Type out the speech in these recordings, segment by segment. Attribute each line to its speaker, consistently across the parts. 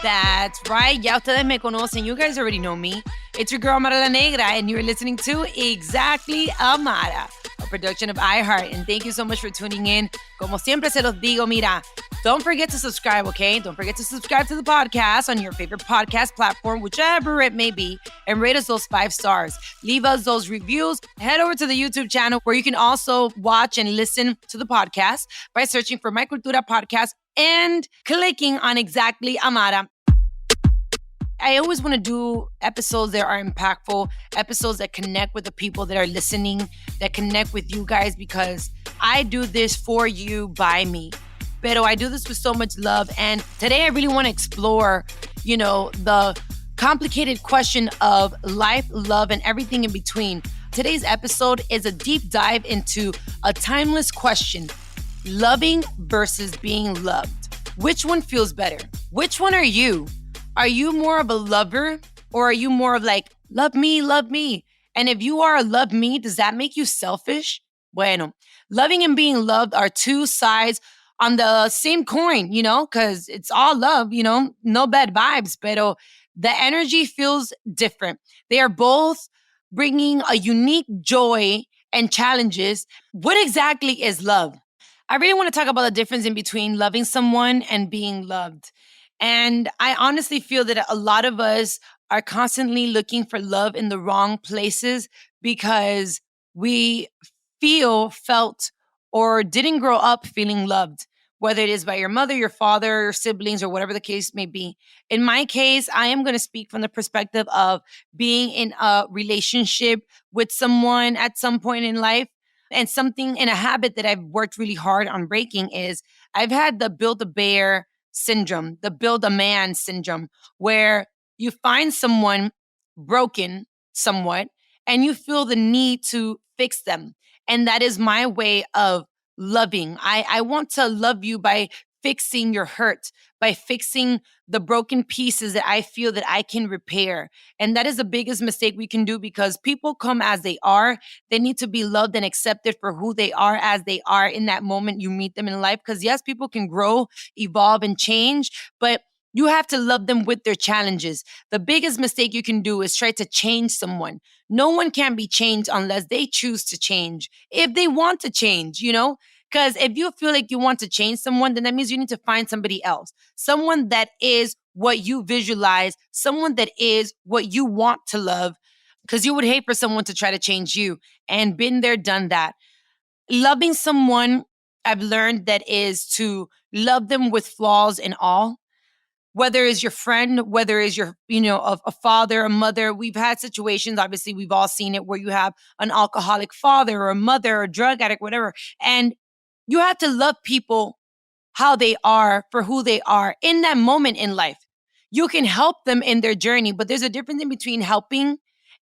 Speaker 1: That's right. Ya ustedes me conocen. You guys already know me. It's your girl, Amara la Negra, and you're listening to Exactly Amara, a production of iHeart. And thank you so much for tuning in. Como siempre se los digo, mira, don't forget to subscribe, okay? Don't forget to subscribe to the podcast on your favorite podcast platform, whichever it may be, and rate us those 5 stars. Leave us those reviews. Head over to the YouTube channel where you can also watch and listen to the podcast by searching for My Cultura podcast and clicking on Exactly Amara. I always want to do episodes that are impactful, episodes that connect with the people that are listening, that connect with you guys, because I do this for you, by me. Pero I do this with so much love. And today I really want to explore, the complicated question of life, love, and everything in between. Today's episode is a deep dive into a timeless question: loving versus being loved. Which one feels better? Which one are you? Are you more of a lover, or are you more of like, love me, love me? And if you are a love me, does that make you selfish? Bueno, loving and being loved are two sides on the same coin, because it's all love, no bad vibes, pero the energy feels different. They are both bringing a unique joy and challenges. What exactly is love? I really want to talk about the difference in between loving someone and being loved. And I honestly feel that a lot of us are constantly looking for love in the wrong places because we felt, or didn't grow up feeling loved, whether it is by your mother, your father, your siblings, or whatever the case may be. In my case, I am going to speak from the perspective of being in a relationship with someone at some point in life. And something in a habit that I've worked really hard on breaking is I've had the Build-A-Bear syndrome, the Build-A-Man syndrome, where you find someone broken somewhat and you feel the need to fix them. And that is my way of loving. I want to love you by fixing your hurt, by fixing the broken pieces that I feel that I can repair. And that is the biggest mistake we can do, because people come as they are. They need to be loved and accepted for who they are as they are in that moment you meet them in life. Because yes, people can grow, evolve, and change, but you have to love them with their challenges. The biggest mistake you can do is try to change someone. No one can be changed unless they choose to change. If they want to change, because if you feel like you want to change someone, then that means you need to find somebody else. Someone that is what you visualize, someone that is what you want to love, because you would hate for someone to try to change you. And been there, done that. Loving someone, I've learned that is to love them with flaws and all. Whether it's your friend, whether it's your, a father, a mother. We've had situations, obviously, we've all seen it, where you have an alcoholic father or a mother or a drug addict, whatever. And you have to love people how they are, for who they are in that moment in life. You can help them in their journey, but there's a difference in between helping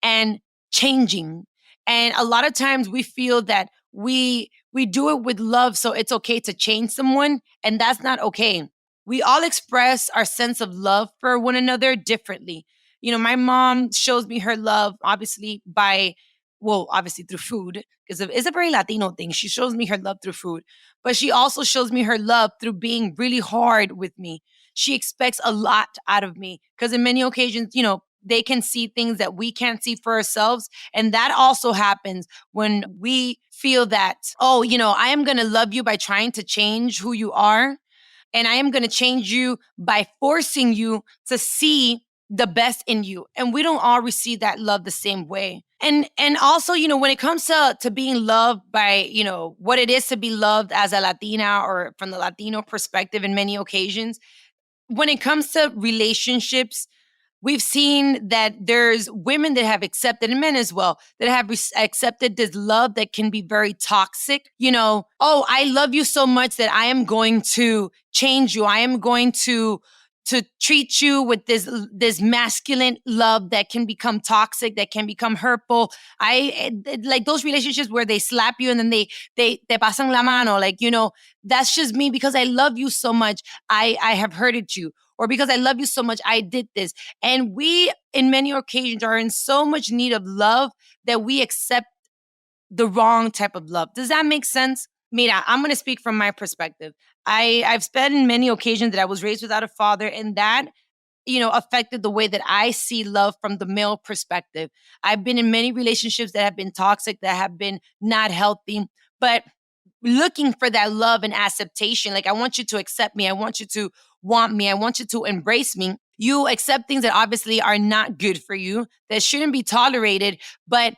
Speaker 1: and changing. And a lot of times we feel that we do it with love, so it's okay to change someone, and that's not okay. We all express our sense of love for one another differently. My mom shows me her love, obviously through food, because it's a very Latino thing. She shows me her love through food, but she also shows me her love through being really hard with me. She expects a lot out of me, because in many occasions, they can see things that we can't see for ourselves. And that also happens when we feel that, I am going to love you by trying to change who you are. And I am going to change you by forcing you to see the best in you. And we don't all receive that love the same way. And also, when it comes to being loved by, what it is to be loved as a Latina, or from the Latino perspective in many occasions, when it comes to relationships, we've seen that there's women that have accepted, and men as well, that have accepted this love that can be very toxic. I love you so much that I am going to change you. I am going to treat you with this masculine love that can become toxic, that can become hurtful. I like those relationships where they slap you and then they te pasan la mano. That's just me, because I love you so much. I have hurted you. Or because I love you so much, I did this. And we, in many occasions, are in so much need of love that we accept the wrong type of love. Does that make sense? Mira, I'm going to speak from my perspective. I've spent in many occasions that I was raised without a father, and that affected the way that I see love from the male perspective. I've been in many relationships that have been toxic, that have been not healthy, but looking for that love and acceptation. Like, I want you to accept me. I want you to want me. I want you to embrace me. You accept things that obviously are not good for you, that shouldn't be tolerated, but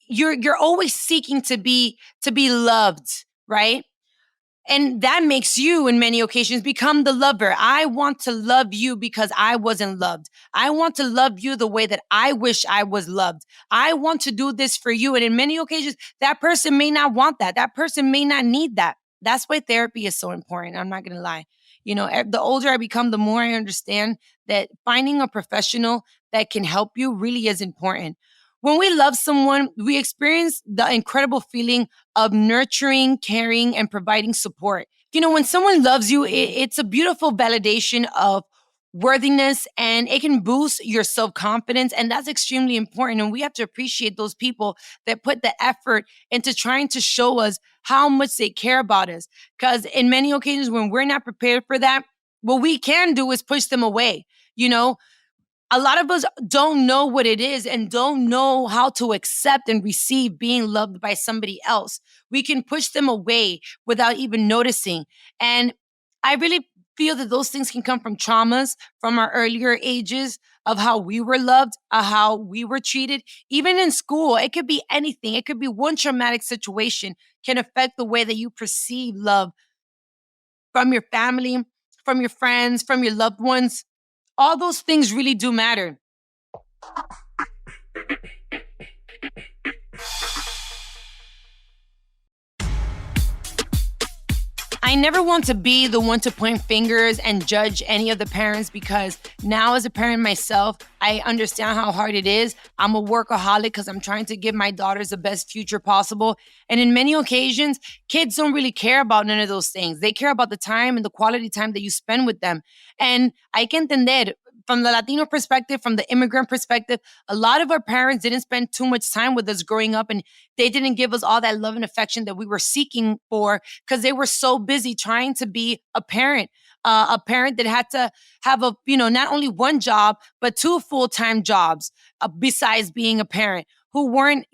Speaker 1: you're always seeking to be loved, right? And that makes you, in many occasions, become the lover. I want to love you because I wasn't loved. I want to love you the way that I wish I was loved. I want to do this for you. And in many occasions, that person may not want that. That person may not need that. That's why therapy is so important. I'm not going to lie. The older I become, the more I understand that finding a professional that can help you really is important. When we love someone, we experience the incredible feeling of nurturing, caring, and providing support. When someone loves you, it's a beautiful validation of worthiness, and it can boost your self confidence. And that's extremely important. And we have to appreciate those people that put the effort into trying to show us how much they care about us. Because in many occasions, when we're not prepared for that, what we can do is push them away. A lot of us don't know what it is and don't know how to accept and receive being loved by somebody else. We can push them away without even noticing. And I really feel that those things can come from traumas from our earlier ages of how we were loved, how we were treated. Even in school, it could be anything. It could be one traumatic situation can affect the way that you perceive love from your family, from your friends, from your loved ones. All those things really do matter. I never want to be the one to point fingers and judge any of the parents, because now, as a parent myself, I understand how hard it is. I'm a workaholic because I'm trying to give my daughters the best future possible. And in many occasions, kids don't really care about none of those things. They care about the time and the quality time that you spend with them. And I can entender, from the Latino perspective, from the immigrant perspective, a lot of our parents didn't spend too much time with us growing up, and they didn't give us all that love and affection that we were seeking for, because they were so busy trying to be a parent that had to have not only one job, but two full-time jobs besides being a parent, who weren't,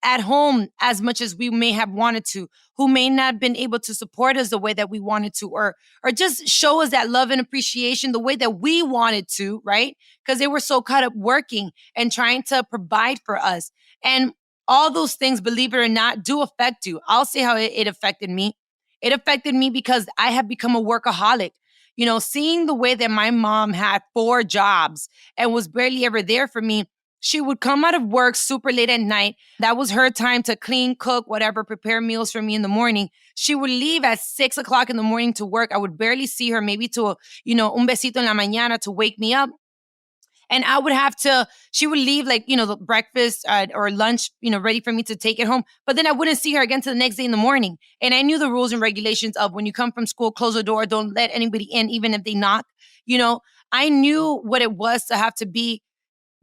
Speaker 1: at home as much as we may have wanted to, who may not have been able to support us the way that we wanted to, or just show us that love and appreciation the way that we wanted to, right? Because they were so caught up working and trying to provide for us. And all those things, believe it or not, do affect you. I'll say how it affected me. It affected me because I have become a workaholic. Seeing the way that my mom had 4 jobs and was barely ever there for me. She would come out of work super late at night. That was her time to clean, cook, whatever, prepare meals for me in the morning. She would leave at 6 o'clock in the morning to work. I would barely see her, maybe to, un besito en la mañana to wake me up. And I would have to, she would leave the breakfast or lunch, ready for me to take it home. But then I wouldn't see her again till the next day in the morning. And I knew the rules and regulations of when you come from school, close the door, don't let anybody in, even if they knock. I knew what it was to have to be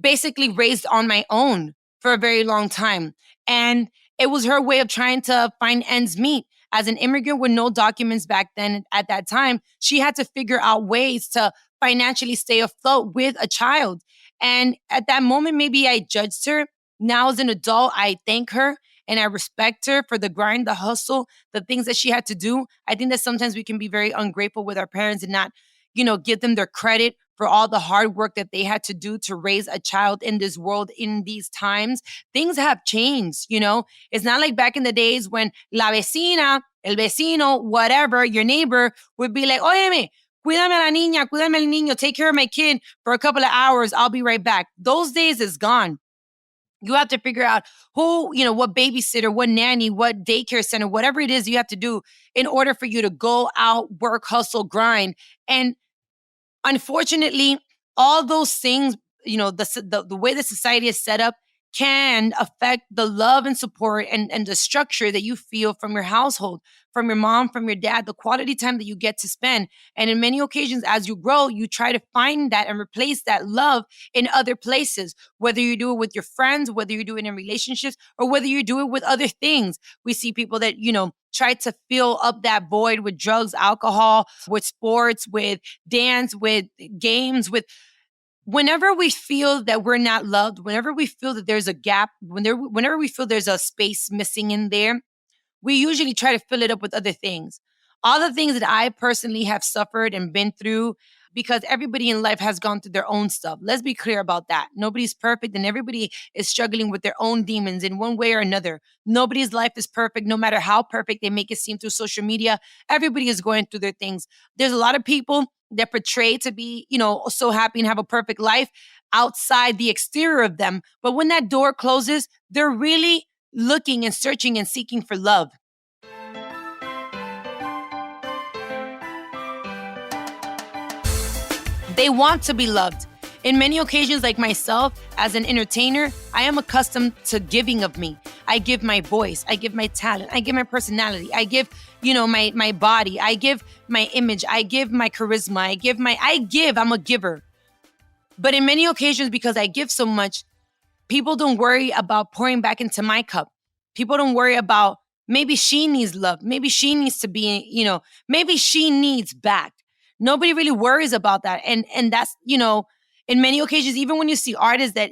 Speaker 1: basically raised on my own for a very long time. And it was her way of trying to find ends meet. As an immigrant with no documents back then at that time, she had to figure out ways to financially stay afloat with a child. And at that moment, maybe I judged her. Now, as an adult, I thank her and I respect her for the grind, the hustle, the things that she had to do. I think that sometimes we can be very ungrateful with our parents and not, give them their credit for all the hard work that they had to do to raise a child in this world in these times. Things have changed, It's not like back in the days when la vecina, el vecino, whatever, your neighbor would be like, óyeme, cuídame a la niña, cuídame al niño, take care of my kid for a couple of hours, I'll be right back. Those days is gone. You have to figure out who, what babysitter, what nanny, what daycare center, whatever it is you have to do in order for you to go out, work, hustle, grind. And unfortunately, all those things, the way the society is set up can affect the love and support and the structure that you feel from your household, from your mom, from your dad, the quality time that you get to spend. And in many occasions, as you grow, you try to find that and replace that love in other places, whether you do it with your friends, whether you do it in relationships, or whether you do it with other things. We see people that, try to fill up that void with drugs, alcohol, with sports, with dance, with games, with whenever we feel that we're not loved, whenever we feel that there's a gap, whenever we feel there's a space missing in there, we usually try to fill it up with other things. All the things that I personally have suffered and been through, because everybody in life has gone through their own stuff. Let's be clear about that. Nobody's perfect and everybody is struggling with their own demons in one way or another. Nobody's life is perfect, no matter how perfect they make it seem through social media. Everybody is going through their things. There's a lot of people that portray to be, so happy and have a perfect life outside the exterior of them. But when that door closes, they're really looking and searching and seeking for love. They want to be loved. In many occasions, like myself, as an entertainer, I am accustomed to giving of me. I give my voice, I give my talent, I give my personality, I give, my body, I give my image, I give my charisma, I'm a giver. But in many occasions, because I give so much, people don't worry about pouring back into my cup. People don't worry about maybe she needs love. Maybe she needs to be, maybe she needs back. Nobody really worries about that. And that's, in many occasions, even when you see artists that,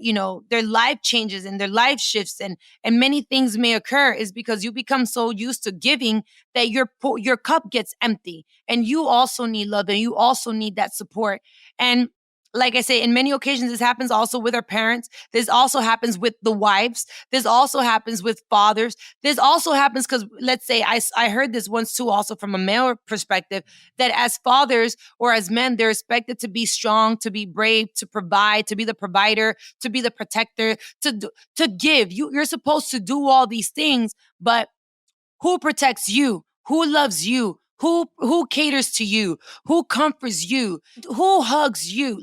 Speaker 1: their life changes and their life shifts and many things may occur, is because you become so used to giving that your cup gets empty, and you also need love and you also need that support. And like I say, in many occasions, this happens also with our parents. This also happens with the wives. This also happens with fathers. This also happens because, let's say, I heard this once too, also from a male perspective, that as fathers or as men, they're expected to be strong, to be brave, to provide, to be the provider, to be the protector, to give. You're supposed to do all these things, but who protects you? Who loves you? Who caters to you? Who comforts you? Who hugs you?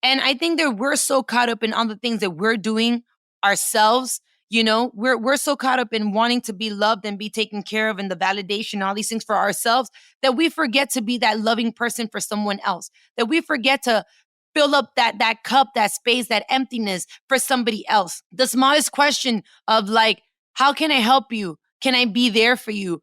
Speaker 1: And I think that we're so caught up in all the things that we're doing ourselves. We're so caught up in wanting to be loved and be taken care of, and the validation, all these things for ourselves, that we forget to be that loving person for someone else. That we forget to fill up that cup, that space, that emptiness for somebody else. The smallest question of like, how can I help you? Can I be there for you?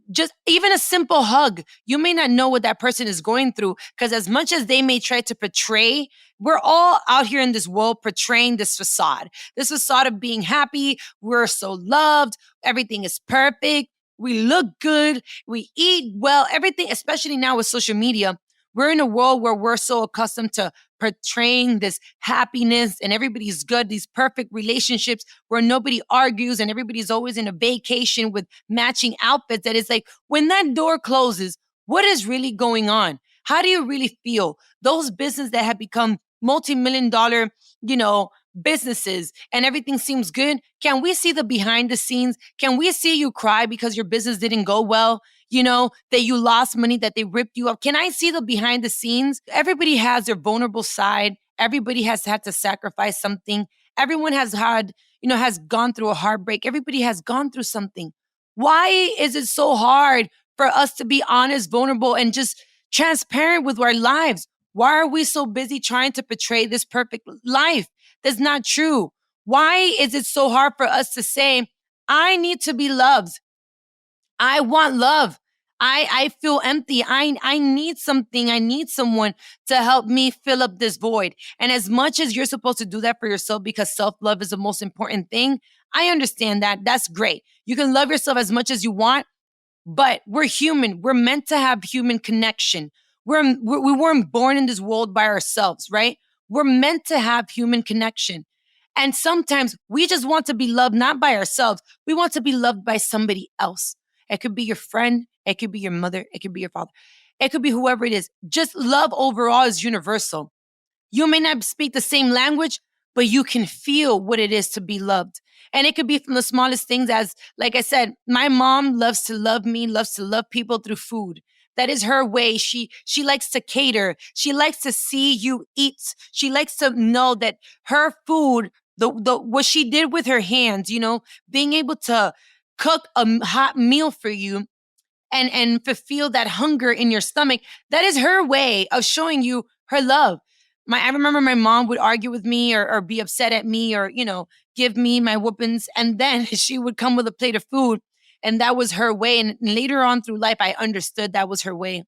Speaker 1: Just even a simple hug. You may not know what that person is going through, because as much as they may try to portray, we're all out here in this world portraying this facade of being happy. We're so loved. Everything is perfect. We look good. We eat well. Everything, especially now with social media, we're in a world where we're so accustomed to portraying this happiness and everybody's good, these perfect relationships where nobody argues and everybody's always in a vacation with matching outfits, that it's like, when that door closes, what is really going on? How do you really feel? Those businesses that have become multi-million dollar, businesses, and everything seems good. Can we see the behind the scenes? Can we see you cry because your business didn't go well? That you lost money, that they ripped you up. Can I see the behind the scenes? Everybody has their vulnerable side. Everybody has had to sacrifice something. Everyone has has gone through a heartbreak. Everybody has gone through something. Why is it so hard for us to be honest, vulnerable, and just transparent with our lives? Why are we so busy trying to portray this perfect life? That's not true. Why is it so hard for us to say, I need to be loved? I want love. I feel empty. I need something. I need someone to help me fill up this void. And as much as you're supposed to do that for yourself, because self-love is the most important thing, I understand that. That's great. You can love yourself as much as you want, but we're human. We're meant to have human connection. We weren't born in this world by ourselves, right? We're meant to have human connection. And sometimes we just want to be loved, not by ourselves. We want to be loved by somebody else. It could be your friend. It could be your mother. It could be your father. It could be whoever it is. Just love overall is universal. You may not speak the same language, but you can feel what it is to be loved. And it could be from the smallest things, as, like I said, my mom loves to love me, loves to love people through food. That is her way. She likes to cater. She likes to see you eat. She likes to know that her food, the what she did with her hands, being able to cook a hot meal for you and fulfill that hunger in your stomach, that is her way of showing you her love. I remember my mom would argue with me or be upset at me or, give me my whoopings. And then she would come with a plate of food, and that was her way. And later on through life, I understood that was her way.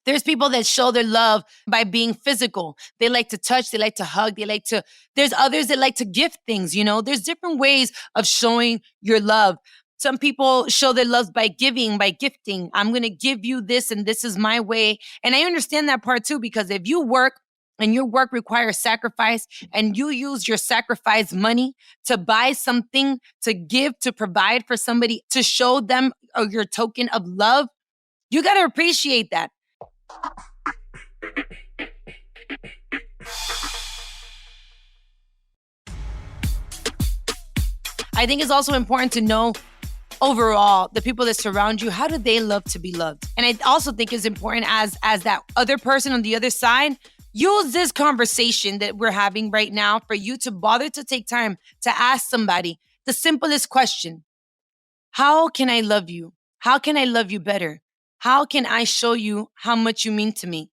Speaker 1: There's people that show their love by being physical. They like to touch, they like to hug, there's others that like to gift things, There's different ways of showing your love. Some people show their love by giving, by gifting. I'm going to give you this and this is my way. And I understand that part too, because if you work and your work requires sacrifice and you use your sacrifice money to buy something, to give, to provide for somebody, to show them your token of love, you got to appreciate that. I think it's also important to know overall the people that surround you, how do they love to be loved? And I also think it's important as that other person on the other side, use this conversation that we're having right now for you to bother to take time to ask somebody the simplest question. How can I love you? How can I love you better? How can I show you how much you mean to me?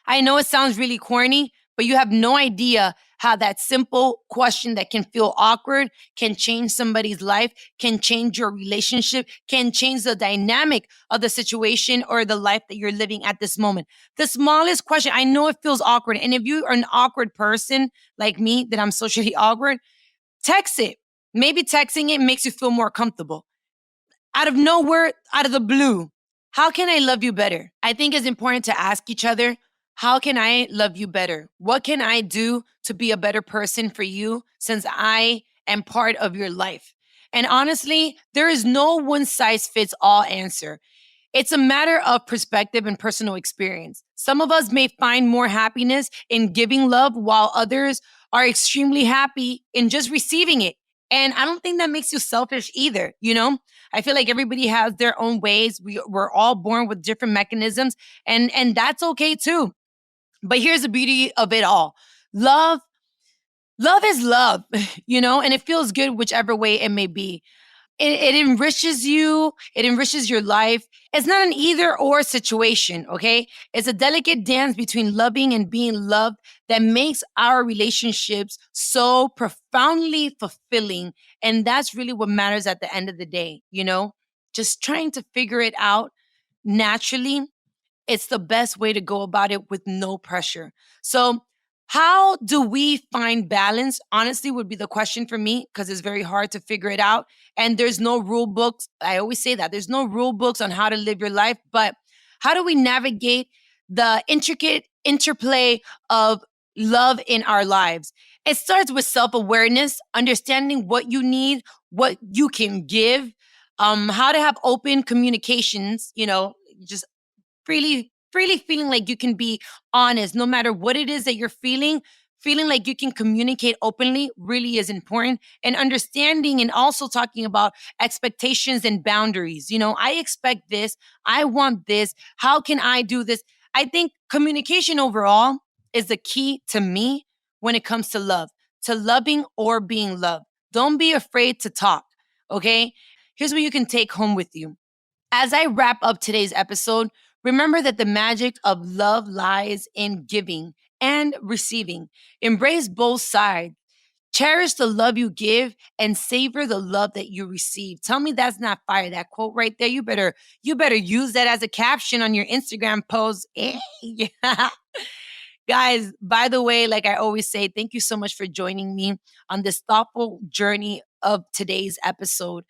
Speaker 1: I know it sounds really corny, but you have no idea how that simple question that can feel awkward can change somebody's life, can change your relationship, can change the dynamic of the situation or the life that you're living at this moment. The smallest question, I know it feels awkward. And if you are an awkward person like me, that I'm socially awkward, text it. Maybe texting it makes you feel more comfortable. Out of nowhere, out of the blue, how can I love you better? I think it's important to ask each other, how can I love you better? What can I do to be a better person for you since I am part of your life? And honestly, there is no one size fits all answer. It's a matter of perspective and personal experience. Some of us may find more happiness in giving love while others are extremely happy in just receiving it. And I don't think that makes you selfish either, I feel like everybody has their own ways. We're all born with different mechanisms, and that's okay too. But here's the beauty of it all. Love is love, and it feels good whichever way it may be. It enriches you. It enriches your life. It's not an either or situation, okay? It's a delicate dance between loving and being loved that makes our relationships so profoundly fulfilling. And that's really what matters at the end of the day, Just trying to figure it out naturally. It's the best way to go about it with no pressure. So how do we find balance? Honestly, would be the question for me, because it's very hard to figure it out. And there's no rule books. I always say that there's no rule books on how to live your life. But how do we navigate the intricate interplay of love in our lives? It starts with self-awareness, understanding what you need, what you can give, how to have open communications, just freely feeling like you can be honest no matter what it is that you're feeling like you can communicate openly really is important. And understanding and also talking about expectations and boundaries. I expect this. I want this. How can I do this? I think communication overall is the key to me when it comes to love, to loving or being loved. Don't be afraid to talk, okay? Here's what you can take home with you. As I wrap up today's episode, remember that the magic of love lies in giving and receiving. Embrace both sides. Cherish the love you give and savor the love that you receive. Tell me that's not fire. That quote right there, you better use that as a caption on your Instagram post. Yeah. Guys, by the way, like I always say, thank you so much for joining me on this thoughtful journey of today's episode.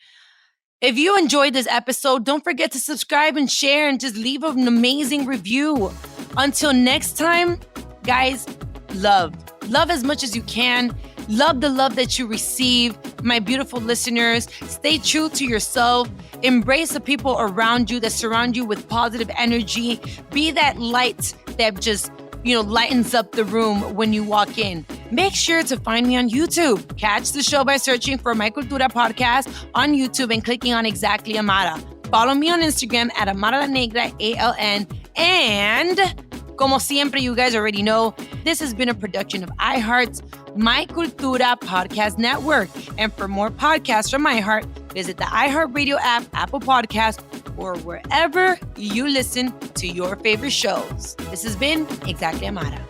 Speaker 1: If you enjoyed this episode, don't forget to subscribe and share and just leave an amazing review. Until next time, guys, love. Love as much as you can. Love the love that you receive. My beautiful listeners, stay true to yourself. Embrace the people around you that surround you with positive energy. Be that light that just lightens up the room when you walk in. Make sure to find me on YouTube. Catch the show by searching for My Cultura podcast on YouTube and clicking on Exactly Amara. Follow me on Instagram at Amara Negra, ALN. And como siempre, you guys already know, this has been a production of iHeart's My Cultura podcast network. And for more podcasts from iHeart, visit the iHeartRadio app, Apple Podcast, or wherever you listen to your favorite shows. This has been Exactly Amara.